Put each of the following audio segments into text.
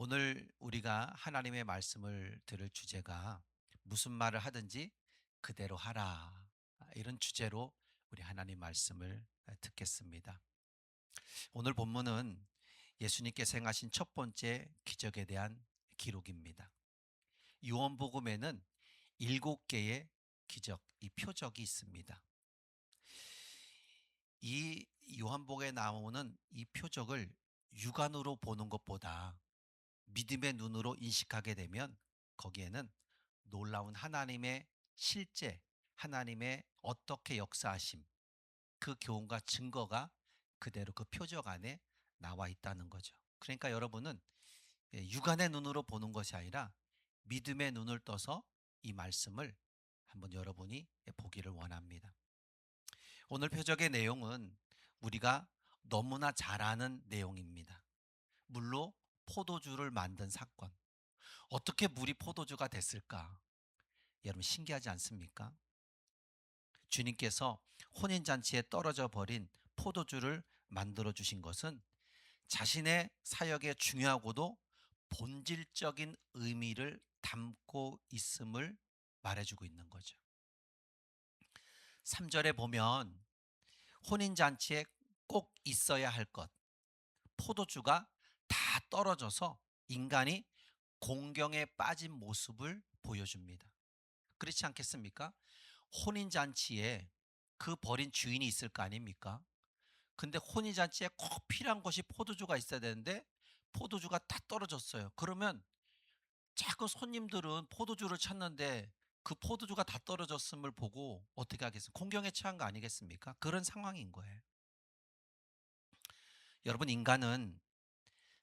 오늘 우리가 하나님의 말씀을 들을 주제가 무슨 말을 하든지 그대로 하라. 이런 주제로 우리 하나님 말씀을 듣겠습니다. 오늘 본문은 예수님께서 행하신 첫 번째 기적에 대한 기록입니다. 요한복음에는 7개의 기적, 이 표적이 있습니다. 이 요한복음에 나오는 이 표적을 육안으로 보는 것보다 믿음의 눈으로 인식하게 되면 거기에는 놀라운 하나님의 실제, 하나님의 어떻게 역사하심, 그 교훈과 증거가 그대로 그 표적 안에 나와 있다는 거죠. 그러니까 여러분은 육안의 눈으로 보는 것이 아니라 믿음의 눈을 떠서 이 말씀을 한번 여러분이 보기를 원합니다. 오늘 표적의 내용은 우리가 너무나 잘 아는 내용입니다. 물로 포도주를 만든 사건. 어떻게 물이 포도주가 됐을까? 여러분 신기하지 않습니까? 주님께서 혼인잔치에 떨어져 버린 포도주를 만들어 주신 것은 자신의 사역에 중요하고도 본질적인 의미를 담고 있음을 말해주고 있는 거죠. 3절에 보면 혼인잔치에 꼭 있어야 할 것, 포도주가 다 떨어져서 인간이 공경에 빠진 모습을 보여줍니다. 그렇지 않겠습니까? 혼인잔치에 그 버린 주인이 있을 거 아닙니까? 근데 혼인잔치에 꼭 필요한 것이 포도주가 있어야 되는데 포도주가 다 떨어졌어요. 그러면 자꾸 손님들은 포도주를 찾는데 그 포도주가 다 떨어졌음을 보고 어떻게 하겠습니까? 공경에 처한 거 아니겠습니까? 그런 상황인 거예요. 여러분, 인간은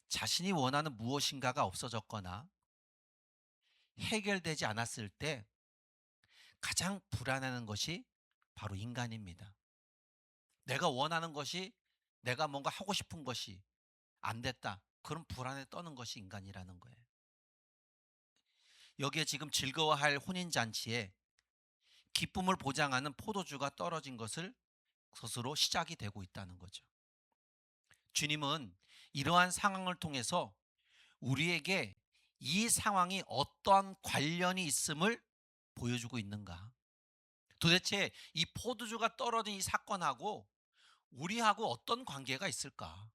자신이 원하는 무엇인가가 없어졌거나 해결되지 않았을 때 가장 불안해하는 것이 바로 인간입니다. 내가 원하는 것이, 내가 뭔가 하고 싶은 것이 안 됐다. 그런 불안에 떠는 것이 인간이라는 거예요. 여기에 지금 즐거워할 혼인잔치에 기쁨을 보장하는 포도주가 떨어진 것을 스스로 시작이 되고 있다는 거죠. 주님은 이러한 상황을 통해서 우리에게 이 상황이 어떠한 관련이 있음을 보여주고 있는가. 도대체 이 포도주가 떨어진 이 사건하고 우리하고 어떤 관계가 있을까?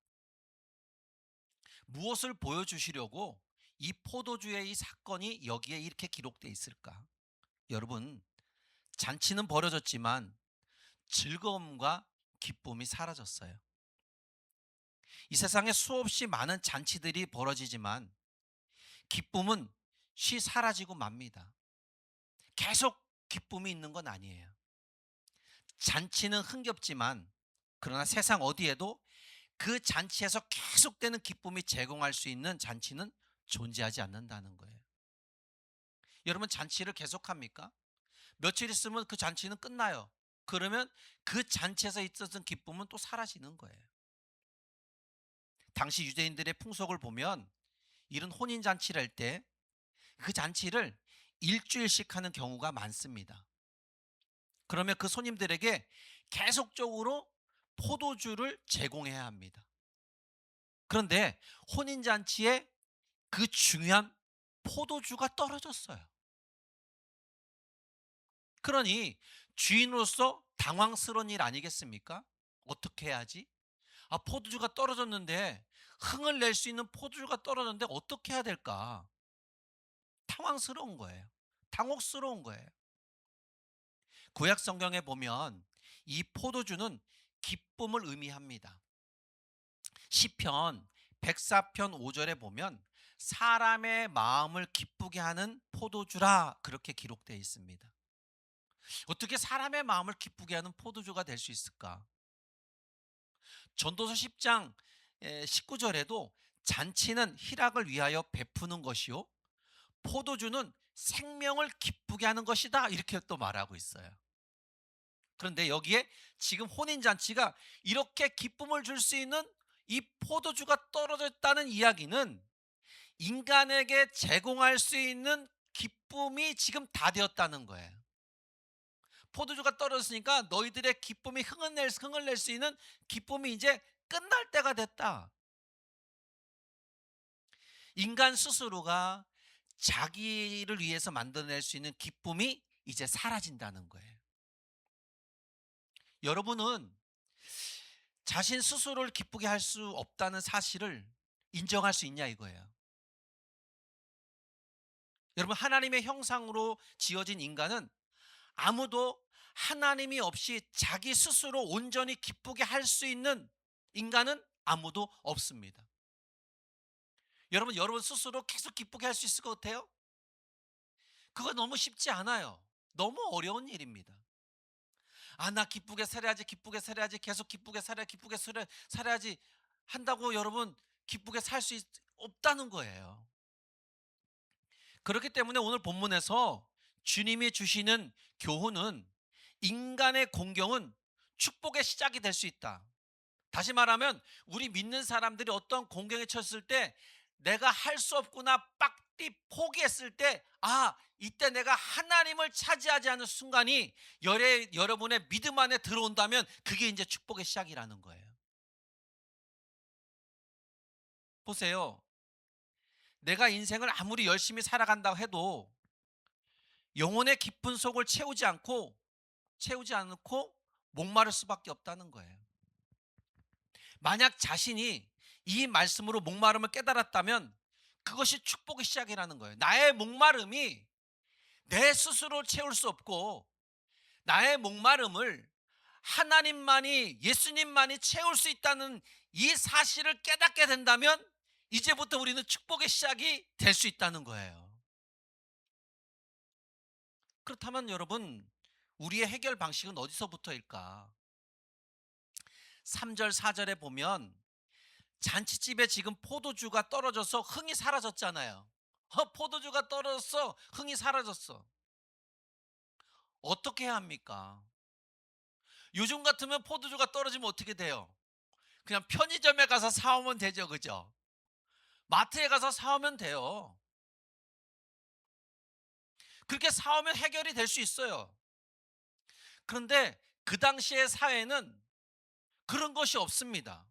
무엇을 보여주시려고 이 포도주의 이 사건이 여기에 이렇게 기록되어 있을까? 여러분, 잔치는 벌어졌지만 즐거움과 기쁨이 사라졌어요. 이 세상에 수없이 많은 잔치들이 벌어지지만 기쁨은 쉬 사라지고 맙니다. 계속 기쁨이 있는 건 아니에요. 잔치는 흥겹지만 그러나 세상 어디에도 그 잔치에서 계속되는 기쁨이 제공할 수 있는 잔치는 존재하지 않는다는 거예요. 여러분, 잔치를 계속합니까? 며칠 있으면 그 잔치는 끝나요. 그러면 그 잔치에서 있었던 기쁨은 또 사라지는 거예요. 당시 유대인들의 풍속을 보면 이런 혼인잔치를 할 때 그 잔치를 일주일씩 하는 경우가 많습니다. 그러면 그 손님들에게 계속적으로 포도주를 제공해야 합니다. 그런데 혼인잔치에 그 중요한 포도주가 떨어졌어요. 그러니 주인으로서 당황스러운 일 아니겠습니까? 어떻게 해야지? 포도주가 떨어졌는데, 흥을 낼 수 있는 포도주가 떨어졌는데 어떻게 해야 될까? 당황스러운 거예요. 당혹스러운 거예요. 구약 성경에 보면 이 포도주는 기쁨을 의미합니다. 시편 104편 5절에 보면 사람의 마음을 기쁘게 하는 포도주라, 그렇게 기록되어 있습니다. 어떻게 사람의 마음을 기쁘게 하는 포도주가 될 수 있을까? 전도서 10장 19절에도 잔치는 희락을 위하여 베푸는 것이요 포도주는 생명을 기쁘게 하는 것이다, 이렇게 또 말하고 있어요. 그런데 여기에 지금 혼인잔치가 이렇게 기쁨을 줄 수 있는 이 포도주가 떨어졌다는 이야기는 인간에게 제공할 수 있는 기쁨이 지금 다 되었다는 거예요. 포도주가 떨어졌으니까 너희들의 기쁨이 흥을 낼 수 있는 기쁨이 이제 끝날 때가 됐다. 인간 스스로가 자기를 위해서 만들어낼 수 있는 기쁨이 이제 사라진다는 거예요. 여러분은 자신 스스로를 기쁘게 할 수 없다는 사실을 인정할 수 있냐 이거예요. 여러분, 하나님의 형상으로 지어진 인간은 아무도 하나님이 없이 자기 스스로 온전히 기쁘게 할 수 있는 인간은 아무도 없습니다. 여러분 스스로 계속 기쁘게 할 수 있을 것 같아요? 그거 너무 쉽지 않아요. 너무 어려운 일입니다. 아, 나 기쁘게 살아야지, 기쁘게 살아야지, 계속 기쁘게 살아야, 기쁘게 살아야지 한다고 여러분 기쁘게 살 수 없다는 거예요. 그렇기 때문에 오늘 본문에서 주님이 주시는 교훈은 인간의 공경은 축복의 시작이 될 수 있다. 다시 말하면 우리 믿는 사람들이 어떤 공경에 쳤을 때 내가 할 수 없구나 빡띠 포기했을 때, 아, 이때 내가 하나님을 차지하지 않는 순간이 여러분의 믿음 안에 들어온다면 그게 이제 축복의 시작이라는 거예요. 보세요. 내가 인생을 아무리 열심히 살아간다고 해도 영혼의 깊은 속을 채우지 않고 목마를 수밖에 없다는 거예요. 만약 자신이 이 말씀으로 목마름을 깨달았다면 그것이 축복의 시작이라는 거예요. 나의 목마름이 내 스스로 채울 수 없고 나의 목마름을 하나님만이, 예수님만이 채울 수 있다는 이 사실을 깨닫게 된다면 이제부터 우리는 축복의 시작이 될 수 있다는 거예요. 그렇다면 여러분, 우리의 해결 방식은 어디서부터일까? 3절 4절에 보면 잔치집에 지금 포도주가 떨어져서 흥이 사라졌잖아요. 포도주가 떨어졌어. 흥이 사라졌어. 어떻게 해야 합니까? 요즘 같으면 포도주가 떨어지면 어떻게 돼요? 그냥 편의점에 가서 사오면 되죠. 그죠? 마트에 가서 사오면 돼요. 그렇게 사오면 해결이 될 수 있어요. 그런데 그 당시의 사회는 그런 것이 없습니다.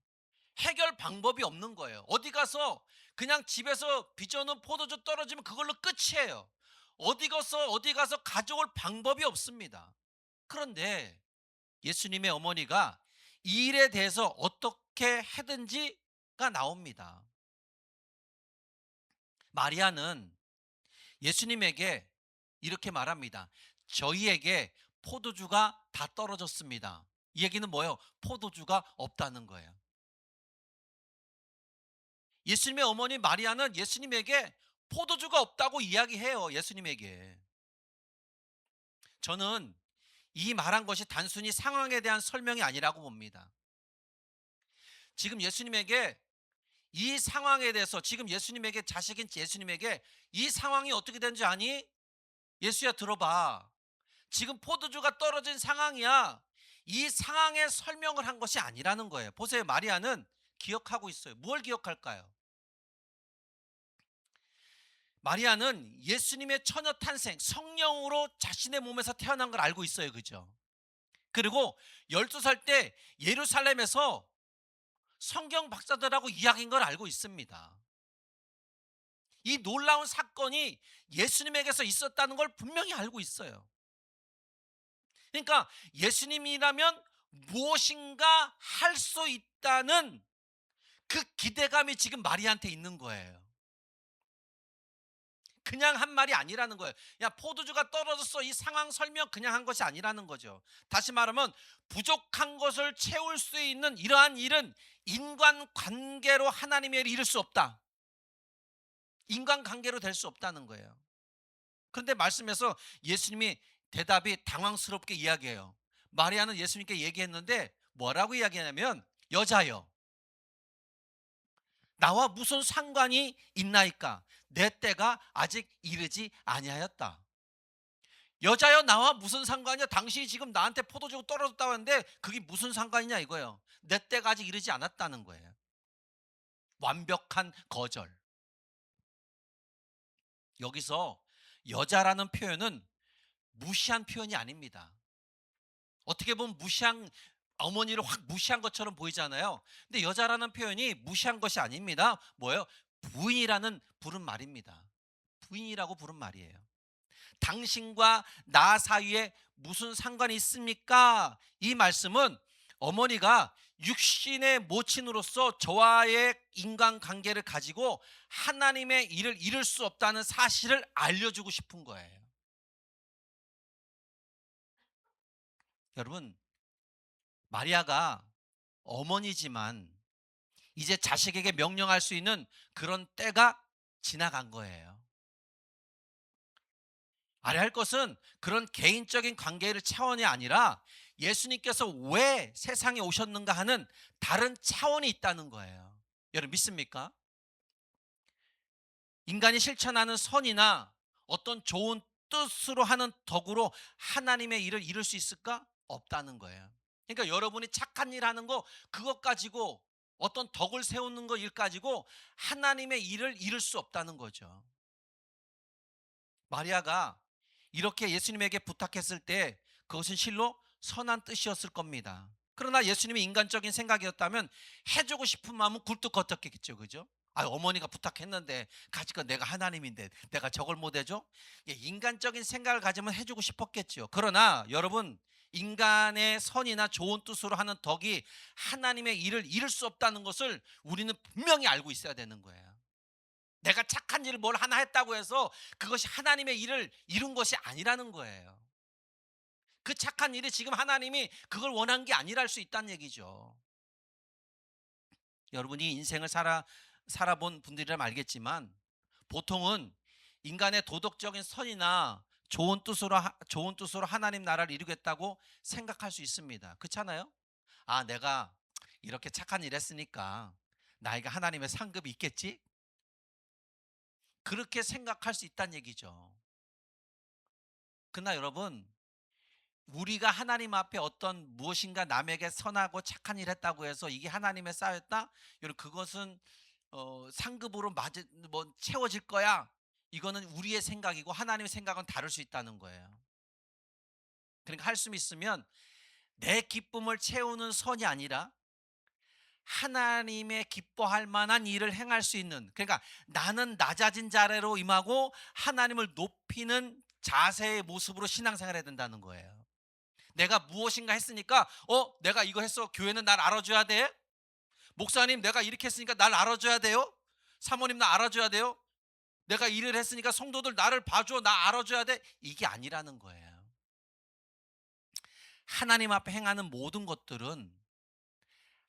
해결 방법이 없는 거예요. 어디 가서 그냥 집에서 빚어놓은 포도주 떨어지면 그걸로 끝이에요. 어디 가서 가져올 방법이 없습니다. 그런데 예수님의 어머니가 이 일에 대해서 어떻게 하든지가 나옵니다. 마리아는 예수님에게 이렇게 말합니다. 저희에게 포도주가 다 떨어졌습니다. 이 얘기는 뭐예요? 포도주가 없다는 거예요. 예수님의 어머니 마리아는 예수님에게 포도주가 없다고 이야기해요. 예수님에게. 저는 이 말한 것이 단순히 상황에 대한 설명이 아니라고 봅니다. 지금 예수님에게 이 상황에 대해서, 지금 예수님에게, 자식인 예수님에게 이 상황이 어떻게 되는지 아니? 예수야, 들어봐. 지금 포도주가 떨어진 상황이야. 이 상황에 설명을 한 것이 아니라는 거예요. 보세요. 마리아는 기억하고 있어요. 뭘 기억할까요? 마리아는 예수님의 처녀 탄생, 성령으로 자신의 몸에서 태어난 걸 알고 있어요. 그죠? 그리고 12살 때 예루살렘에서 성경 박사들하고 이야기인 걸 알고 있습니다. 이 놀라운 사건이 예수님에게서 있었다는 걸 분명히 알고 있어요. 그러니까 예수님이라면 무엇인가 할 수 있다는 그 기대감이 지금 마리아한테 있는 거예요. 그냥 한 말이 아니라는 거예요. 야, 포도주가 떨어졌어. 이 상황 설명 그냥 한 것이 아니라는 거죠. 다시 말하면 부족한 것을 채울 수 있는 이러한 일은 인간관계로 하나님의 일을 이룰 수 없다. 인간관계로 될 수 없다는 거예요. 그런데 말씀에서 예수님이 대답이 당황스럽게 이야기해요. 마리아는 예수님께 얘기했는데 뭐라고 이야기하냐면, 여자여, 나와 무슨 상관이 있나이까? 내 때가 아직 이르지 아니하였다. 여자여, 나와 무슨 상관이야? 당신이 지금 나한테 포도주 떨어졌다고 하는데 그게 무슨 상관이냐 이거예요. 내 때가 아직 이르지 않았다는 거예요. 완벽한 거절. 여기서 여자라는 표현은 무시한 표현이 아닙니다. 어떻게 보면 어머니를 확 무시한 것처럼 보이잖아요. 근데 여자라는 표현이 무시한 것이 아닙니다. 뭐예요? 부인이라는 부른 말입니다. 부인이라고 부른 말이에요. 당신과 나 사이에 무슨 상관이 있습니까? 이 말씀은 어머니가 육신의 모친으로서 저와의 인간관계를 가지고 하나님의 일을 이룰 수 없다는 사실을 알려주고 싶은 거예요. 여러분, 마리아가 어머니지만 이제 자식에게 명령할 수 있는 그런 때가 지나간 거예요. 알아야 할 것은 그런 개인적인 관계의 차원이 아니라 예수님께서 왜 세상에 오셨는가 하는 다른 차원이 있다는 거예요. 여러분 믿습니까? 인간이 실천하는 선이나 어떤 좋은 뜻으로 하는 덕으로 하나님의 일을 이룰 수 있을까? 없다는 거예요. 그러니까 여러분이 착한 일 하는 거 그것 가지고 어떤 덕을 세우는 거 일 가지고 하나님의 일을 이룰 수 없다는 거죠. 마리아가 이렇게 예수님에게 부탁했을 때 그것은 실로 선한 뜻이었을 겁니다. 그러나 예수님이 인간적인 생각이었다면 해주고 싶은 마음은 굴뚝 걷었겠죠. 그죠? 아, 어머니가 부탁했는데 가지고 내가 하나님인데 내가 저걸 못 해줘? 예, 인간적인 생각을 가지면 해주고 싶었겠죠. 그러나 여러분, 인간의 선이나 좋은 뜻으로 하는 덕이 하나님의 일을 이룰 수 없다는 것을 우리는 분명히 알고 있어야 되는 거예요. 내가 착한 일을 뭘 하나 했다고 해서 그것이 하나님의 일을 이룬 것이 아니라는 거예요. 그 착한 일이 지금 하나님이 그걸 원한 게 아니랄 수 있다는 얘기죠. 여러분이 인생을 살아본 분들이라면 알겠지만 보통은 인간의 도덕적인 선이나 좋은 뜻으로 하나님 나라를 이루겠다고 생각할 수 있습니다. 그렇잖아요? 아, 내가 이렇게 착한 일 했으니까 나에게 하나님의 상급이 있겠지? 그렇게 생각할 수 있다는 얘기죠. 그러나 여러분, 우리가 하나님 앞에 어떤 무엇인가 남에게 선하고 착한 일 했다고 해서 이게 하나님의 쌓였다? 여러분, 그것은 상급으로 뭐 채워질 거야. 이거는 우리의 생각이고 하나님의 생각은 다를 수 있다는 거예요. 그러니까 할 수 있으면 내 기쁨을 채우는 선이 아니라 하나님의 기뻐할 만한 일을 행할 수 있는, 그러니까 나는 낮아진 자세로 임하고 하나님을 높이는 자세의 모습으로 신앙생활 해야 된다는 거예요. 내가 무엇인가 했으니까 내가 이거 했어. 교회는 날 알아줘야 돼. 목사님 내가 이렇게 했으니까 날 알아줘야 돼요. 사모님 나 알아줘야 돼요. 내가 일을 했으니까 성도들 나를 봐줘. 나 알아줘야 돼. 이게 아니라는 거예요. 하나님 앞에 행하는 모든 것들은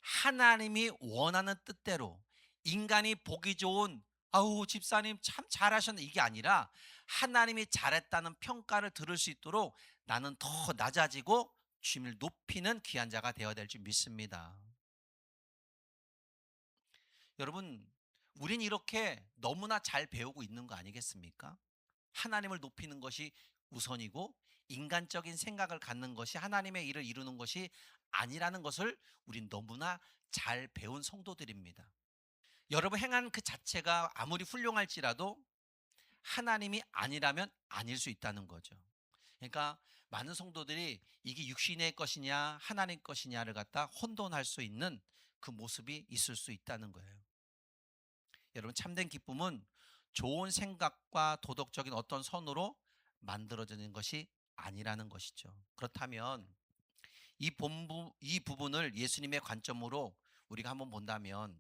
하나님이 원하는 뜻대로, 인간이 보기 좋은 아우 집사님 참 잘하셨네 이게 아니라 하나님이 잘했다는 평가를 들을 수 있도록 나는 더 낮아지고 주님을 높이는 귀한 자가 되어야 될 줄 믿습니다. 여러분, 우린 이렇게 너무나 잘 배우고 있는 거 아니겠습니까? 하나님을 높이는 것이 우선이고 인간적인 생각을 갖는 것이 하나님의 일을 이루는 것이 아니라는 것을 우린 너무나 잘 배운 성도들입니다. 여러분 행한 그 자체가 아무리 훌륭할지라도 하나님이 아니라면 아닐 수 있다는 거죠. 그러니까 많은 성도들이 이게 육신의 것이냐 하나님 것이냐를 갖다 혼돈할 수 있는 그 모습이 있을 수 있다는 거예요. 여러분 참된 기쁨은 좋은 생각과 도덕적인 어떤 선으로 만들어지는 것이 아니라는 것이죠. 그렇다면 이 부분을 예수님의 관점으로 우리가 한번 본다면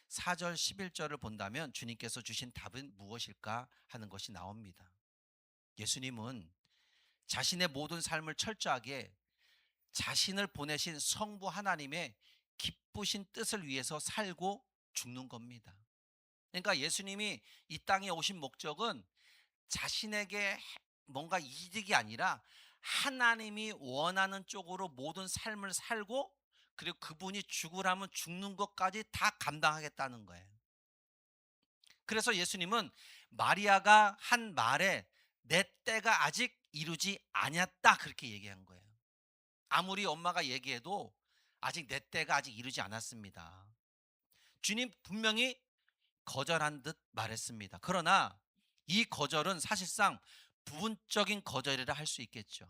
4절 11절을 본다면 주님께서 주신 답은 무엇일까 하는 것이 나옵니다. 예수님은 자신의 모든 삶을 철저하게 자신을 보내신 성부 하나님의 기쁘신 뜻을 위해서 살고 죽는 겁니다. 그러니까 예수님이 이 땅에 오신 목적은 자신에게 뭔가 이득이 아니라 하나님이 원하는 쪽으로 모든 삶을 살고 그리고 그분이 죽으라면 죽는 것까지 다 감당하겠다는 거예요. 그래서 예수님은 마리아가 한 말에 내 때가 아직 이루지 아니었다 그렇게 얘기한 거예요. 아무리 엄마가 얘기해도 아직 내 때가 아직 이루지 않았습니다. 주님 분명히 거절한 듯 말했습니다. 그러나 이 거절은 사실상 부분적인 거절이라 할 수 있겠죠.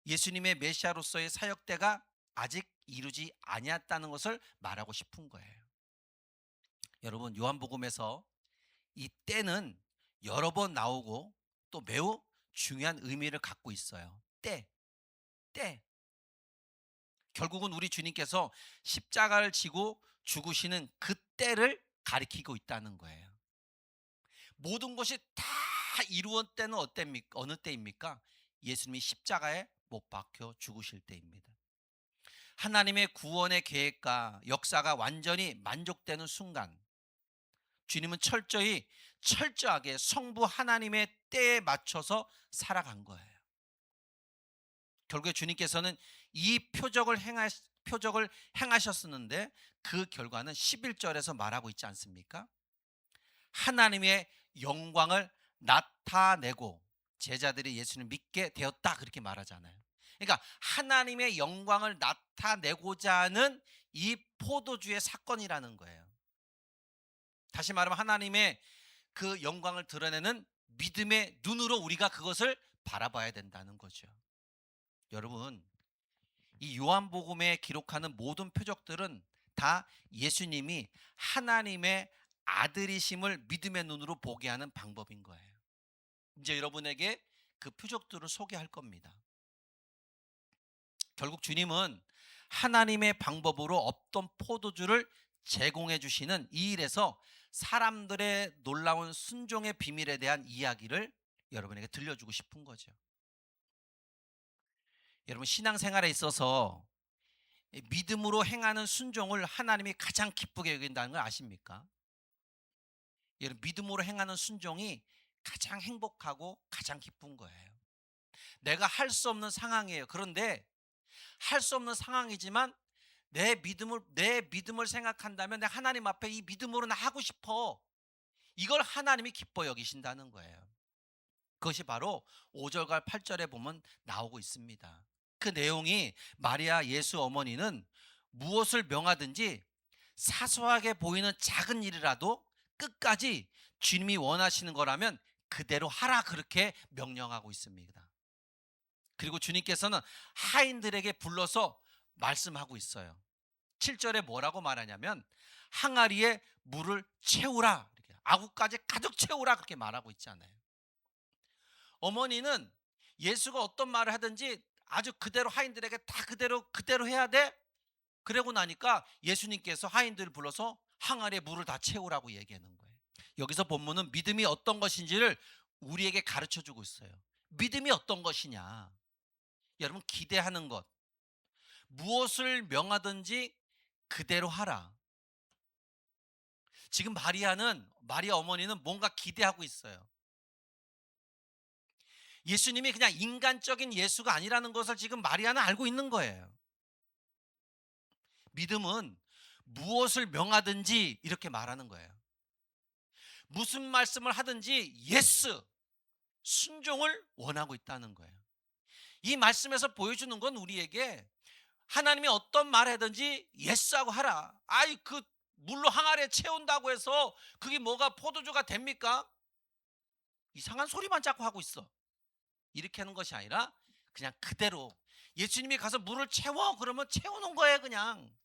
예수님의 메시아로서의 사역 때가 아직 이루지 아니었다는 것을 말하고 싶은 거예요. 여러분 요한복음에서 이 때는 여러 번 나오고 또 매우 중요한 의미를 갖고 있어요. 때, 때. 결국은 우리 주님께서 십자가를 지고 죽으시는 그 때를 가리키고 있다는 거예요. 모든 것이 다 이루어진 때는 어느 때입니까? 예수님이 십자가에 못 박혀 죽으실 때입니다. 하나님의 구원의 계획과 역사가 완전히 만족되는 순간, 주님은 철저하게 성부 하나님의 때에 맞춰서 살아간 거예요. 결국에 주님께서는 이 표적을 행하셨었는데 그 결과는 11절에서 말하고 있지 않습니까? 하나님의 영광을 나타내고 제자들이 예수를 믿게 되었다, 그렇게 말하잖아요. 그러니까 하나님의 영광을 나타내고자 하는 이 포도주의 사건이라는 거예요. 다시 말하면 하나님의 그 영광을 드러내는 믿음의 눈으로 우리가 그것을 바라봐야 된다는 거죠. 여러분, 이 요한복음에 기록하는 모든 표적들은 다 예수님이 하나님의 아들이심을 믿음의 눈으로 보게 하는 방법인 거예요. 이제 여러분에게 그 표적들을 소개할 겁니다. 결국 주님은 하나님의 방법으로 없던 포도주를 제공해 주시는 이 일에서 사람들의 놀라운 순종의 비밀에 대한 이야기를 여러분에게 들려주고 싶은 거죠. 여러분, 신앙생활에 있어서 믿음으로 행하는 순종을 하나님이 가장 기쁘게 여긴다는 걸 아십니까? 여러분, 믿음으로 행하는 순종이 가장 행복하고 가장 기쁜 거예요. 내가 할 수 없는 상황이에요. 그런데 할 수 없는 상황이지만 내 믿음을 생각한다면 내가 하나님 앞에 이 믿음으로 나 하고 싶어. 이걸 하나님이 기뻐 여기신다는 거예요. 그것이 바로 5절과 8절에 보면 나오고 있습니다. 그 내용이 마리아 예수 어머니는 무엇을 명하든지 사소하게 보이는 작은 일이라도 끝까지 주님이 원하시는 거라면 그대로 하라, 그렇게 명령하고 있습니다. 그리고 주님께서는 하인들에게 불러서 말씀하고 있어요. 7절에 뭐라고 말하냐면 항아리에 물을 채우라, 이렇게 아구까지 가득 채우라, 그렇게 말하고 있잖아요. 어머니는 예수가 어떤 말을 하든지 아주 그대로 하인들에게 다 그대로 해야 돼. 그러고 나니까 예수님께서 하인들을 불러서 항아리에 물을 다 채우라고 얘기하는 거예요. 여기서 본문은 믿음이 어떤 것인지를 우리에게 가르쳐 주고 있어요. 믿음이 어떤 것이냐? 여러분, 기대하는 것, 무엇을 명하든지 그대로 하라. 지금 마리아 어머니는 뭔가 기대하고 있어요. 예수님이 그냥 인간적인 예수가 아니라는 것을 지금 마리아는 알고 있는 거예요. 믿음은 무엇을 명하든지 이렇게 말하는 거예요. 무슨 말씀을 하든지 예스, 순종을 원하고 있다는 거예요. 이 말씀에서 보여주는 건 우리에게 하나님이 어떤 말 하든지 예스하고 하라. 아이, 그 물로 항아리에 채운다고 해서 그게 뭐가 포도주가 됩니까? 이상한 소리만 자꾸 하고 있어. 이렇게 하는 것이 아니라 그냥 그대로 예수님이 가서 물을 채워 그러면 채우는 거예요. 그냥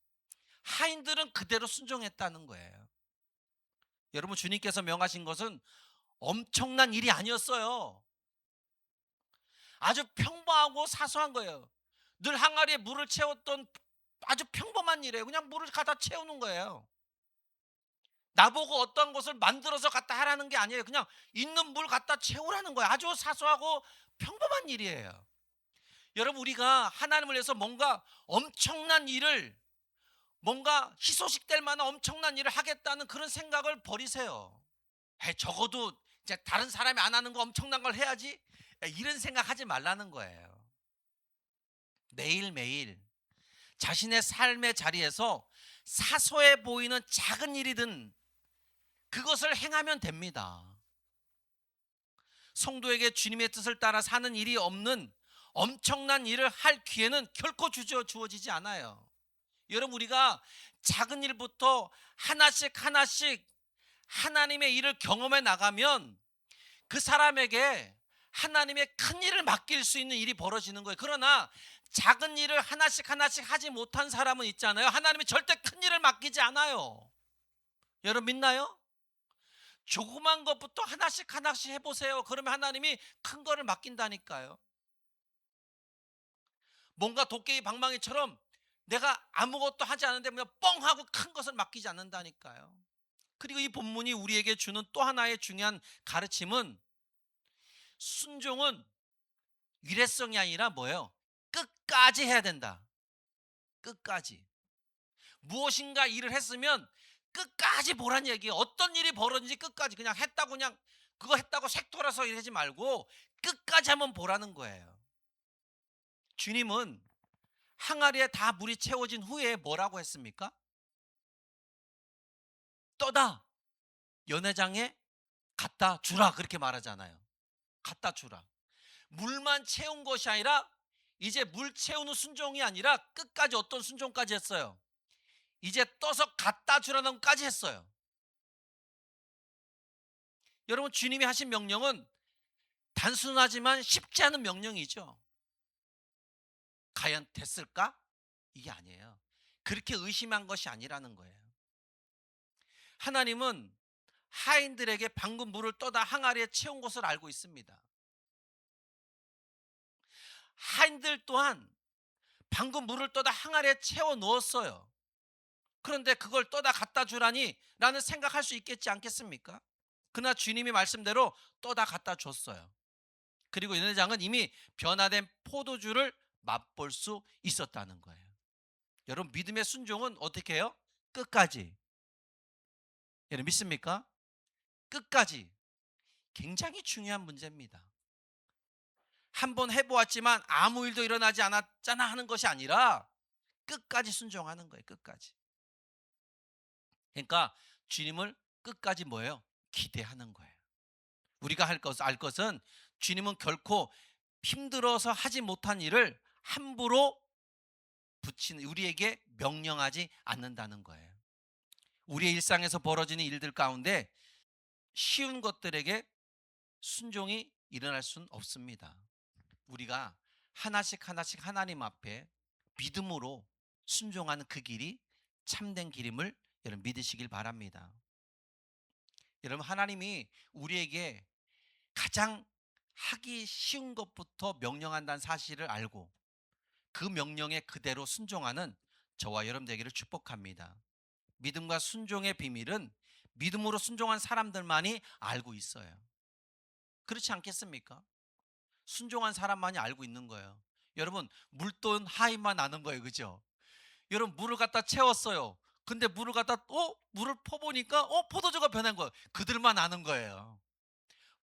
하인들은 그대로 순종했다는 거예요. 여러분, 주님께서 명하신 것은 엄청난 일이 아니었어요. 아주 평범하고 사소한 거예요. 늘 항아리에 물을 채웠던 아주 평범한 일이에요. 그냥 물을 갖다 채우는 거예요. 나보고 어떤 것을 만들어서 갖다 하라는 게 아니에요. 그냥 있는 물 갖다 채우라는 거예요. 아주 사소하고 평범한 일이에요. 여러분, 우리가 하나님을 위해서 뭔가 엄청난 일을, 뭔가 희소식될 만한 엄청난 일을 하겠다는 그런 생각을 버리세요. 적어도 이제 다른 사람이 안 하는 거 엄청난 걸 해야지, 이런 생각하지 말라는 거예요. 매일매일 자신의 삶의 자리에서 사소해 보이는 작은 일이든 그것을 행하면 됩니다. 성도에게 주님의 뜻을 따라 사는 일이 없는 엄청난 일을 할 기회는 결코 주어지지 않아요. 여러분, 우리가 작은 일부터 하나씩 하나님의 일을 경험해 나가면 그 사람에게 하나님의 큰 일을 맡길 수 있는 일이 벌어지는 거예요. 그러나 작은 일을 하나씩 하지 못한 사람은 있잖아요. 하나님이 절대 큰 일을 맡기지 않아요. 여러분, 믿나요? 조그만 것부터 하나씩 하나씩 해보세요. 그러면 하나님이 큰 거를 맡긴다니까요. 뭔가 도깨비 방망이처럼 내가 아무것도 하지 않는데 그냥 뻥 하고 큰 것을 맡기지 않는다니까요. 그리고 이 본문이 우리에게 주는 또 하나의 중요한 가르침은, 순종은 일회성이 아니라 뭐예요? 끝까지 해야 된다. 끝까지. 무엇인가 일을 했으면 끝까지 보란 얘기예요. 어떤 일이 벌어진지 끝까지, 그냥 했다고 그냥 그거 했다고 색 돌아서 일하지 말고 끝까지 한번 보라는 거예요. 주님은 항아리에 다 물이 채워진 후에 뭐라고 했습니까? 떠다 연회장에 갖다 주라, 그렇게 말하잖아요. 갖다 주라. 물만 채운 것이 아니라, 이제 물 채우는 순종이 아니라 끝까지 어떤 순종까지 했어요? 이제 떠서 갖다 주라는 것까지 했어요. 여러분, 주님이 하신 명령은 단순하지만 쉽지 않은 명령이죠. 과연 됐을까? 이게 아니에요. 그렇게 의심한 것이 아니라는 거예요. 하나님은 하인들에게 방금 물을 떠다 항아리에 채운 것을 알고 있습니다. 하인들 또한 방금 물을 떠다 항아리에 채워 넣었어요. 그런데 그걸 떠다 갖다 주라니 라는 생각할 수 있겠지 않겠습니까? 그러나 주님이 말씀대로 떠다 갖다 줬어요. 그리고 연회장은 이미 변화된 포도주를 맛볼 수 있었다는 거예요. 여러분, 믿음의 순종은 어떻게 해요? 끝까지. 여러분, 믿습니까? 끝까지. 굉장히 중요한 문제입니다. 한번 해보았지만 아무 일도 일어나지 않았잖아 하는 것이 아니라 끝까지 순종하는 거예요. 끝까지. 그러니까 주님을 끝까지 뭐예요? 기대하는 거예요. 우리가 알 것은, 주님은 결코 힘들어서 하지 못한 일을 함부로 붙이는, 우리에게 명령하지 않는다는 거예요. 우리의 일상에서 벌어지는 일들 가운데 쉬운 것들에게 순종이 일어날 수는 없습니다. 우리가 하나씩 하나씩 하나님 앞에 믿음으로 순종하는 그 길이 참된 길임을 여러분 믿으시길 바랍니다. 여러분, 하나님이 우리에게 가장 하기 쉬운 것부터 명령한다는 사실을 알고 그 명령에 그대로 순종하는 저와 여러분 되기를 축복합니다. 믿음과 순종의 비밀은 믿음으로 순종한 사람들만이 알고 있어요. 그렇지 않겠습니까? 순종한 사람만이 알고 있는 거예요. 여러분, 물돈 하인만 아는 거예요. 그죠? 여러분, 물을 갖다 채웠어요. 근데 물을 갖다 물을 퍼보니까 포도주가 변한 거예요. 그들만 아는 거예요.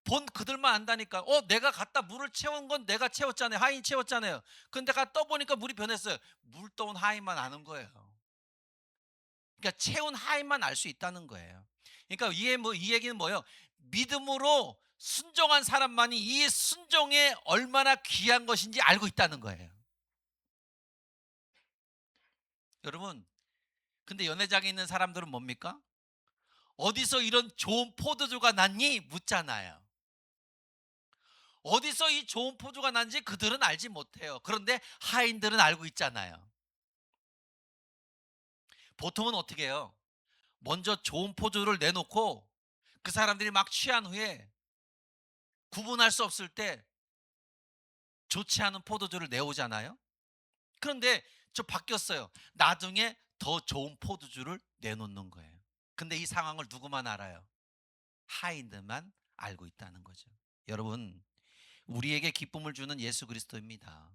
본 그들만 안다니까. 내가 갖다 물을 채운 건 내가 채웠잖아요. 하인이 채웠잖아요. 근데 가 떠보니까 물이 변했어요. 물 떠온 하인만 아는 거예요. 그러니까 채운 하인만 알 수 있다는 거예요. 그러니까 이 얘기는 뭐예요? 믿음으로 순종한 사람만이 이 순종에 얼마나 귀한 것인지 알고 있다는 거예요. 여러분, 근데 연회장에 있는 사람들은 뭡니까? 어디서 이런 좋은 포도주가 났니? 묻잖아요. 어디서 이 좋은 포도주가 난지 그들은 알지 못해요. 그런데 하인들은 알고 있잖아요. 보통은 어떻게 해요? 먼저 좋은 포도주를 내놓고 그 사람들이 막 취한 후에 구분할 수 없을 때 좋지 않은 포도주를 내오잖아요. 그런데 저 바뀌었어요. 나중에 더 좋은 포도주를 내놓는 거예요. 근데 이 상황을 누구만 알아요? 하인들만 알고 있다는 거죠. 여러분, 우리에게 기쁨을 주는 예수 그리스도입니다.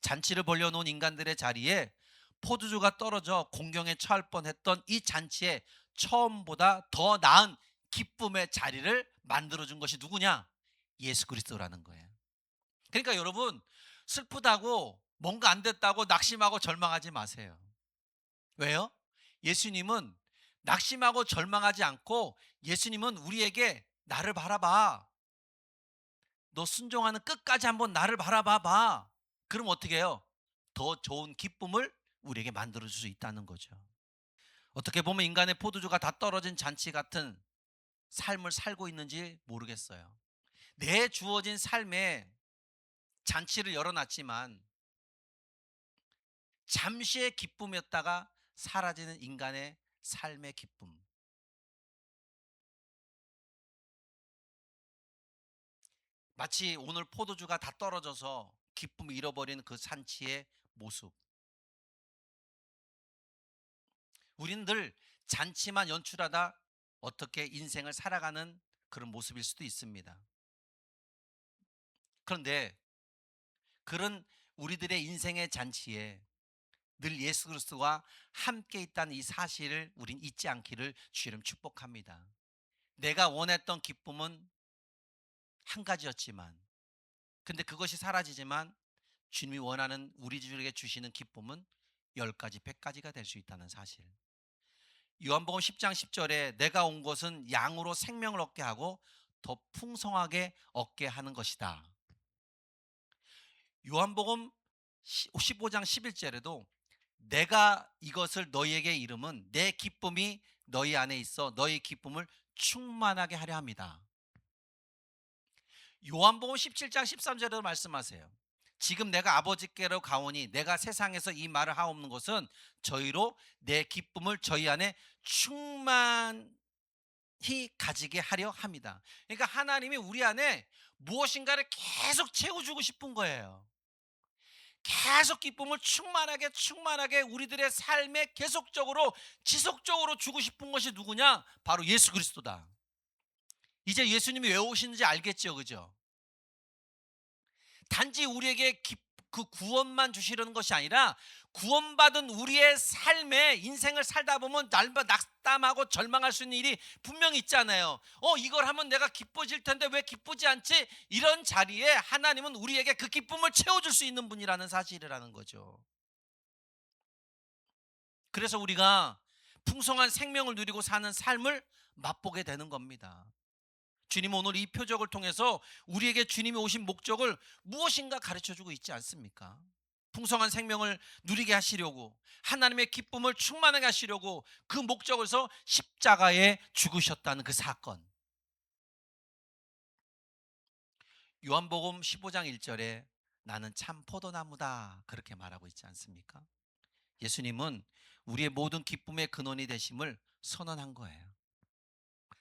잔치를 벌려놓은 인간들의 자리에 포도주가 떨어져 공경에 처할 뻔했던 이 잔치에 처음보다 더 나은 기쁨의 자리를 만들어준 것이 누구냐? 예수 그리스도라는 거예요. 그러니까 여러분, 슬프다고 뭔가 안 됐다고 낙심하고 절망하지 마세요. 왜요? 예수님은 낙심하고 절망하지 않고, 예수님은 우리에게 나를 바라봐. 너 순종하는 끝까지 한번 나를 바라봐봐. 그럼 어떻게 해요? 더 좋은 기쁨을 우리에게 만들어줄 수 있다는 거죠. 어떻게 보면 인간의 포도주가 다 떨어진 잔치 같은 삶을 살고 있는지 모르겠어요. 내 주어진 삶에 잔치를 열어놨지만 잠시의 기쁨이었다가 사라지는 인간의 삶의 기쁨. 마치 오늘 포도주가 다 떨어져서 기쁨을 잃어버린 그 산치의 모습. 우리는 늘 잔치만 연출하다 어떻게 인생을 살아가는 그런 모습일 수도 있습니다. 그런데 그런 우리들의 인생의 잔치에 늘 예수 그리스도와 함께 있다는 이 사실을 우린 잊지 않기를 주님 축복합니다. 내가 원했던 기쁨은 한 가지였지만, 근데 그것이 사라지지만 주님이 원하는 우리들에게 주시는 기쁨은 10가지, 100가지가 될 수 있다는 사실. 요한복음 10장 10절에 내가 온 것은 양으로 생명을 얻게 하고 더 풍성하게 얻게 하는 것이다. 요한복음 15장 11절에도 내가 이것을 너희에게 이름은 내 기쁨이 너희 안에 있어 너희 기쁨을 충만하게 하려 합니다. 요한복음 17장 13절에도 말씀하세요. 지금 내가 아버지께로 가오니 내가 세상에서 이 말을 하옵는 것은 저희로 내 기쁨을 저희 안에 충만히 가지게 하려 합니다. 그러니까 하나님이 우리 안에 무엇인가를 계속 채워주고 싶은 거예요. 계속 기쁨을 충만하게 우리들의 삶에 계속적으로 지속적으로 주고 싶은 것이 누구냐? 바로 예수 그리스도다. 이제 예수님이 왜 오시는지 알겠죠, 그죠? 단지 우리에게 그 구원만 주시려는 것이 아니라 구원받은 우리의 삶에 인생을 살다 보면 낙담하고 절망할 수 있는 일이 분명히 있잖아요. 이걸 하면 내가 기뻐질 텐데 왜 기쁘지 않지? 이런 자리에 하나님은 우리에게 그 기쁨을 채워줄 수 있는 분이라는 사실이라는 거죠. 그래서 우리가 풍성한 생명을 누리고 사는 삶을 맛보게 되는 겁니다. 주님은 오늘 이 표적을 통해서 우리에게 주님이 오신 목적을 무엇인가 가르쳐주고 있지 않습니까? 풍성한 생명을 누리게 하시려고, 하나님의 기쁨을 충만하게 하시려고 그 목적에서 십자가에 죽으셨다는 그 사건. 요한복음 15장 1절에 나는 참 포도나무다 그렇게 말하고 있지 않습니까? 예수님은 우리의 모든 기쁨의 근원이 되심을 선언한 거예요.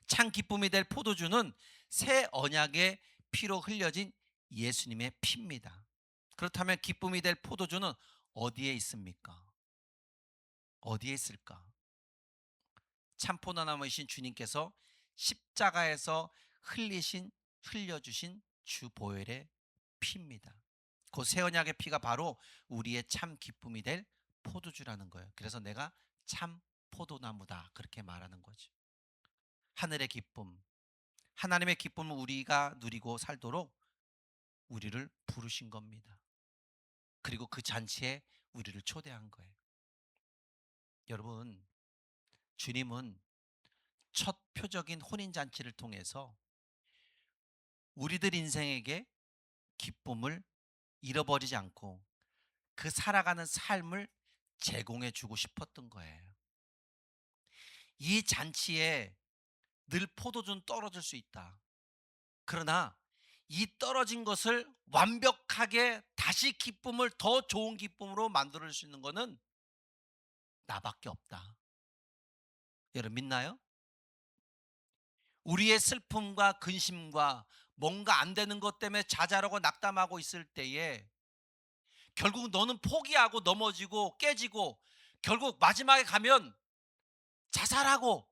참 기쁨이 될 포도주는 새 언약의 피로 흘려진 예수님의 피입니다. 그렇다면 기쁨이 될 포도주는 어디에 있습니까? 어디에 있을까? 참 포도나무이신 주님께서 십자가에서 흘려주신 주 보혈의 피입니다. 그 새 언약의 피가 바로 우리의 참 기쁨이 될 포도주라는 거예요. 그래서 내가 참 포도나무다 그렇게 말하는 거죠. 하늘의 기쁨, 하나님의 기쁨을 우리가 누리고 살도록 우리를 부르신 겁니다. 그리고 그 잔치에 우리를 초대한 거예요. 여러분, 주님은 첫 표적인 혼인잔치를 통해서 우리들 인생에게 기쁨을 잃어버리지 않고 그 살아가는 삶을 제공해 주고 싶었던 거예요. 이 잔치에 늘 포도주는 떨어질 수 있다. 그러나 이 떨어진 것을 완벽하게 다시 기쁨을 더 좋은 기쁨으로 만들 수 있는 것은 나밖에 없다. 여러분 믿나요? 우리의 슬픔과 근심과 뭔가 안 되는 것 때문에 좌절하고 낙담하고 있을 때에 결국 너는 포기하고 넘어지고 깨지고 결국 마지막에 가면 자살하고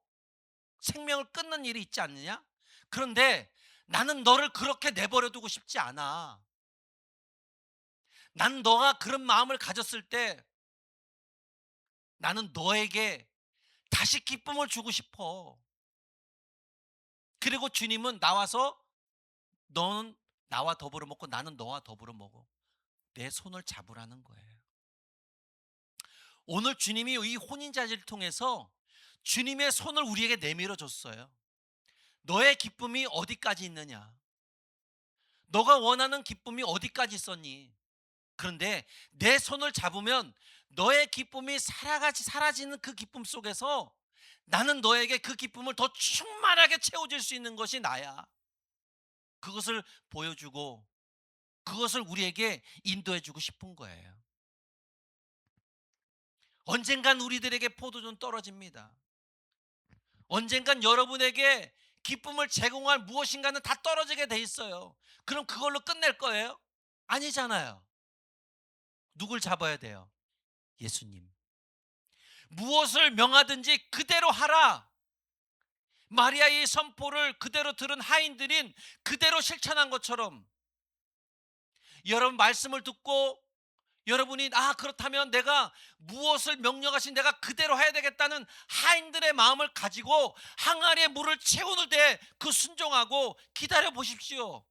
생명을 끊는 일이 있지 않느냐? 그런데 나는 너를 그렇게 내버려 두고 싶지 않아. 난 너가 그런 마음을 가졌을 때 나는 너에게 다시 기쁨을 주고 싶어. 그리고 주님은 나와서 너는 나와 더불어 먹고 나는 너와 더불어 먹어. 내 손을 잡으라는 거예요. 오늘 주님이 이 혼인잔치를 통해서 주님의 손을 우리에게 내밀어 줬어요. 너의 기쁨이 어디까지 있느냐? 너가 원하는 기쁨이 어디까지 있었니? 그런데 내 손을 잡으면 너의 기쁨이 사라지는 그 기쁨 속에서 나는 너에게 그 기쁨을 더 충만하게 채워줄 수 있는 것이 나야. 그것을 보여주고 그것을 우리에게 인도해 주고 싶은 거예요. 언젠간 우리들에게 포도주는 떨어집니다. 언젠간 여러분에게 기쁨을 제공할 무엇인가는 다 떨어지게 돼 있어요. 그럼 그걸로 끝낼 거예요? 아니잖아요. 누굴 잡아야 돼요? 예수님. 무엇을 명하든지 그대로 하라. 마리아의 선포를 그대로 들은 하인들인 그대로 실천한 것처럼, 여러분 말씀을 듣고 여러분이 그렇다면 내가 무엇을 명령하신 내가 그대로 해야 되겠다는 하인들의 마음을 가지고 항아리에 물을 채우는 데 그 순종하고 기다려 보십시오.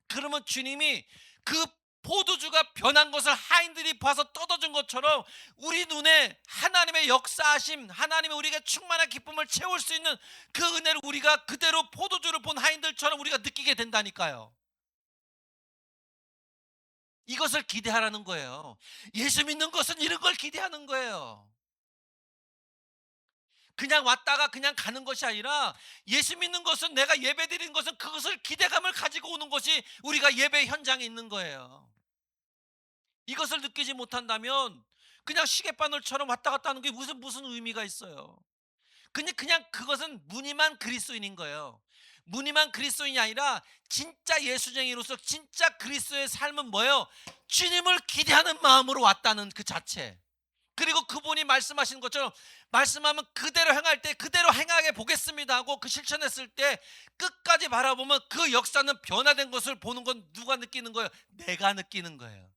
그러면 주님이 그 포도주가 변한 것을 하인들이 봐서 떠들은 것처럼 우리 눈에 하나님의 역사하심, 하나님의 우리에게 충만한 기쁨을 채울 수 있는 그 은혜를 우리가 그대로 포도주를 본 하인들처럼 우리가 느끼게 된다니까요. 이것을 기대하라는 거예요. 예수 믿는 것은 이런 걸 기대하는 거예요. 그냥 왔다가 그냥 가는 것이 아니라, 예수 믿는 것은, 내가 예배 드리는 것은 그것을 기대감을 가지고 오는 것이 우리가 예배 현장에 있는 거예요. 이것을 느끼지 못한다면 그냥 시계바늘처럼 왔다 갔다 하는 게 무슨 의미가 있어요. 그냥 그것은 무늬만 그리스도인인 거예요. 무늬만 그리스도인이 아니라 진짜 예수쟁이로서 진짜 그리스도의 삶은 뭐예요? 주님을 기대하는 마음으로 왔다는 그 자체. 그리고 그분이 말씀하신 것처럼 말씀하면 그대로 행할 때 그대로 행하게 보겠습니다 하고 그 실천했을 때 끝까지 바라보면 그 역사는 변화된 것을 보는 건 누가 느끼는 거예요? 내가 느끼는 거예요.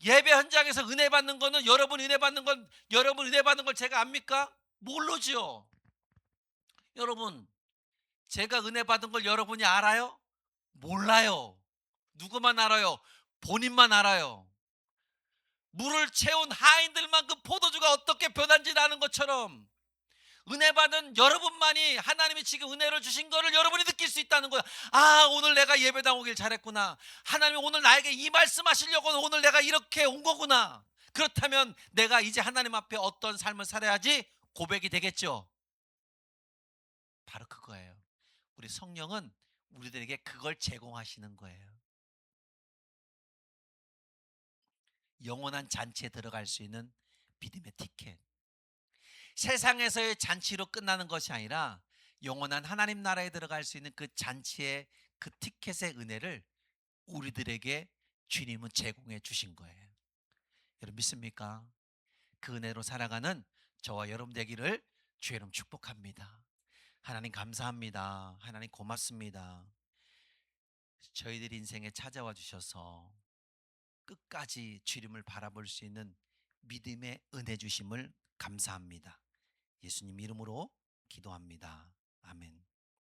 예배 현장에서 은혜 받는 거는, 여러분 은혜 받는 건, 여러분 은혜 받는 걸 제가 압니까? 모르지요. 여러분, 제가 은혜 받은 걸 여러분이 알아요? 몰라요. 누구만 알아요? 본인만 알아요. 물을 채운 하인들만 그 포도주가 어떻게 변한지 아는 것처럼 은혜 받은 여러분만이 하나님이 지금 은혜를 주신 거를 여러분이 느낄 수 있다는 거야. 오늘 내가 예배당 오길 잘했구나. 하나님이 오늘 나에게 이 말씀 하시려고 오늘 내가 이렇게 온 거구나. 그렇다면 내가 이제 하나님 앞에 어떤 삶을 살아야지 고백이 되겠죠. 바로 그거예요. 우리 성령은 우리들에게 그걸 제공하시는 거예요. 영원한 잔치에 들어갈 수 있는 믿음의 티켓. 세상에서의 잔치로 끝나는 것이 아니라 영원한 하나님 나라에 들어갈 수 있는 그 잔치의 그 티켓의 은혜를 우리들에게 주님은 제공해 주신 거예요. 여러분 믿습니까? 그 은혜로 살아가는 저와 여러분 되기를 주의 이름 축복합니다. 하나님 감사합니다. 하나님 고맙습니다. 저희들 인생에 찾아와 주셔서 끝까지 주님을 바라볼 수 있는 믿음의 은혜 주심을 감사합니다. 예수님 이름으로 기도합니다. 아멘.